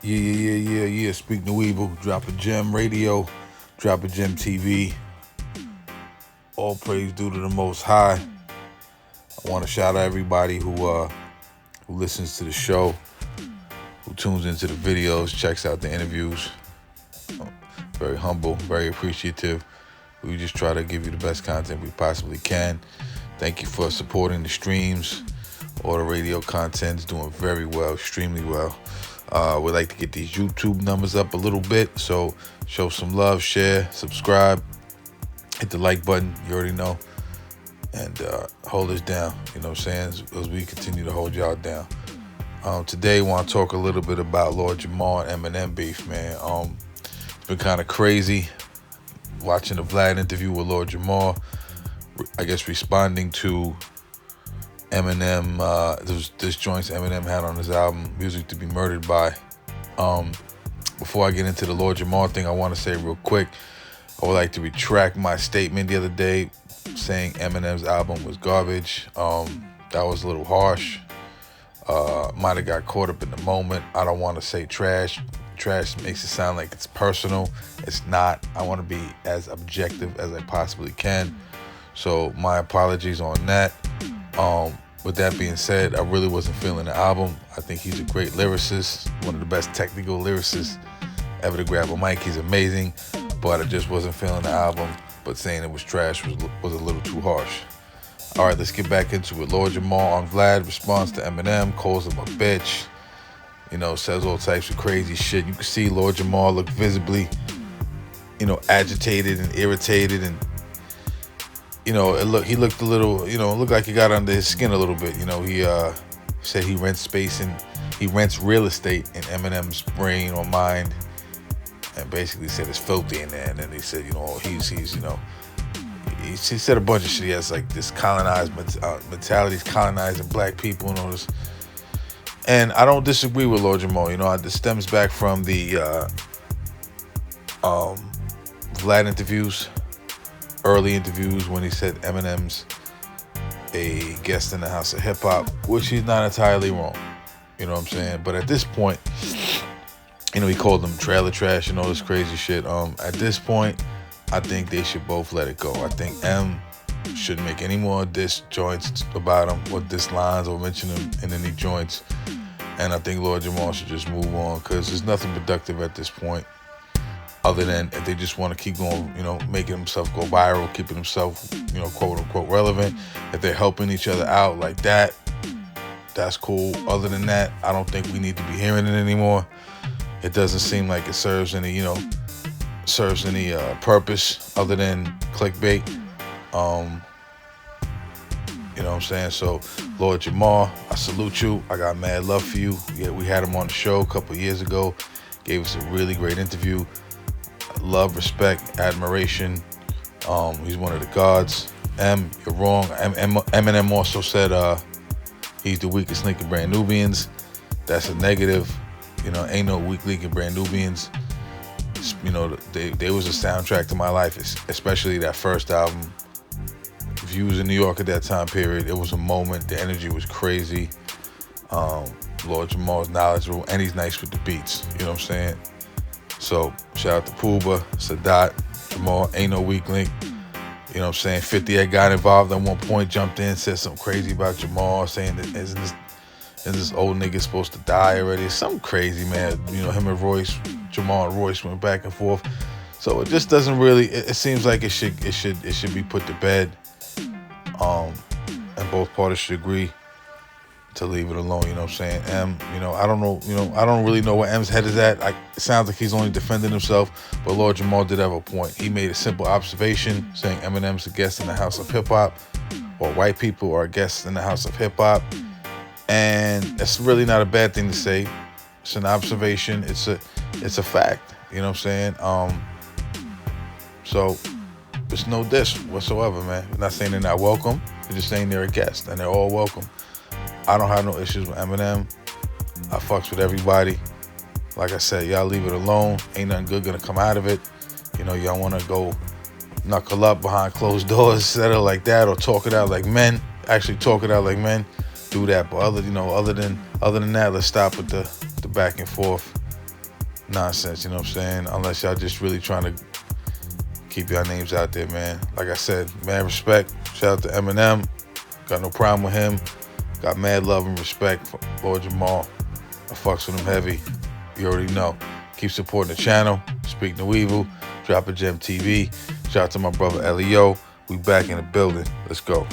Yeah. Speak no evil. Drop a gem radio. Drop a gem TV. All praise due to the Most High. I want to shout out everybody who listens to the show, who tunes into the videos, checks out the interviews. Very humble, very appreciative. We just try to give you the best content we possibly can. Thank you for supporting the streams. All the radio content's doing very well, extremely well. We'd like to get these YouTube numbers up a little bit, so show some love, share, subscribe, hit the like button, you already know, and hold us down, you know what I'm saying, as we continue to hold y'all down. Today, I want to talk a little bit about Lord Jamar and Eminem beef, man. It's been kind of crazy watching the Vlad interview with Lord Jamar, I guess responding to Eminem, this joints Eminem had on his album, Music to Be Murdered By. Before I get into the Lord Jamar thing, I want to say real quick, I would like to retract my statement the other day saying Eminem's album was garbage. That was a little harsh. Might have got caught up in the moment. I don't want to say trash. Trash makes it sound like it's personal. It's not. I want to be as objective as I possibly can. So my apologies on that. With that being said, I really wasn't feeling the album. I think he's a great lyricist, one of the best technical lyricists ever to grab a mic. He's amazing, but I just wasn't feeling the album. But saying it was trash was a little too harsh. All right, let's get back into it. Lord Jamar on Vlad responds to Eminem, calls him a bitch, says all types of crazy shit. You can see Lord Jamar look visibly, agitated and irritated, and he looked a little, looked like he got under his skin a little bit. He said he rents real estate in Eminem's brain or mind, and basically said it's filthy in there. And then he said, he said a bunch of shit. He has like this colonized mentality, he's colonizing black people and all this. And I don't disagree with Lord Jamar. This stems back from the Vlad interviews. Early interviews when he said Eminem's a guest in the House of Hip Hop, which he's not entirely wrong. You know what I'm saying? But at this point, he called them trailer trash and all this crazy shit. At this point, I think they should both let it go. I think M shouldn't make any more diss joints about him or diss lines or mention him in any joints. And I think Lord Jamar should just move on because there's nothing productive at this point. Other than if they just want to keep going, making himself go viral, keeping himself, quote unquote relevant. If they're helping each other out like that, that's cool. Other than that, I don't think we need to be hearing it anymore. It doesn't seem like it serves any, purpose other than clickbait. You know what I'm saying? So, Lord Jamar, I salute you. I got mad love for you. Yeah, we had him on the show a couple years ago. Gave us a really great interview. Love, respect, admiration. He's one of the gods. M, you're wrong. Eminem also said he's the weakest link in Brand Nubians. That's a negative. Ain't no weak link in Brand Nubians. They was a soundtrack to my life, especially that first album. If you was in New York at that time period, it was a moment. The energy was crazy. Lord Jamar's knowledgeable, and he's nice with the beats. You know what I'm saying? So, shout out to Pooba, Sadat, Jamar, ain't no weak link. You know what I'm saying? 50 had got involved at one point, jumped in, said something crazy about Jamar, saying that isn't this old nigga supposed to die already? It's something crazy, man. Him and Royce, Jamar and Royce went back and forth. So it just doesn't really, it seems like it should be put to bed. And both parties should agree to leave it alone, you know what I'm saying? M, I don't know, I don't really know where M's head is at. It sounds like he's only defending himself, but Lord Jamar did have a point. He made a simple observation saying Eminem's a guest in the House of Hip Hop, or white people are guests in the House of Hip Hop. And that's really not a bad thing to say. It's an observation. It's a fact, you know what I'm saying? So it's no diss whatsoever, man. I'm not saying they're not welcome. I'm just saying they're a guest, and they're all welcome. I don't have no issues with Eminem. I fucks with everybody. Like I said, y'all leave it alone. Ain't nothing good gonna come out of it. Y'all wanna go knuckle up behind closed doors, settle like that, or talk it out like men. Actually talk it out like men. Do that. But other than that, let's stop with the back and forth. nonsense, you know what I'm saying? Unless y'all just really trying to keep y'all names out there, man. Like I said, mad respect. Shout out to Eminem. Got no problem with him. Got mad love and respect for Lord Jamar. I fucks with him heavy. You already know. Keep supporting the channel. Speak No Evil. Drop a Gem TV. Shout out to my brother Leo. We back in the building. Let's go.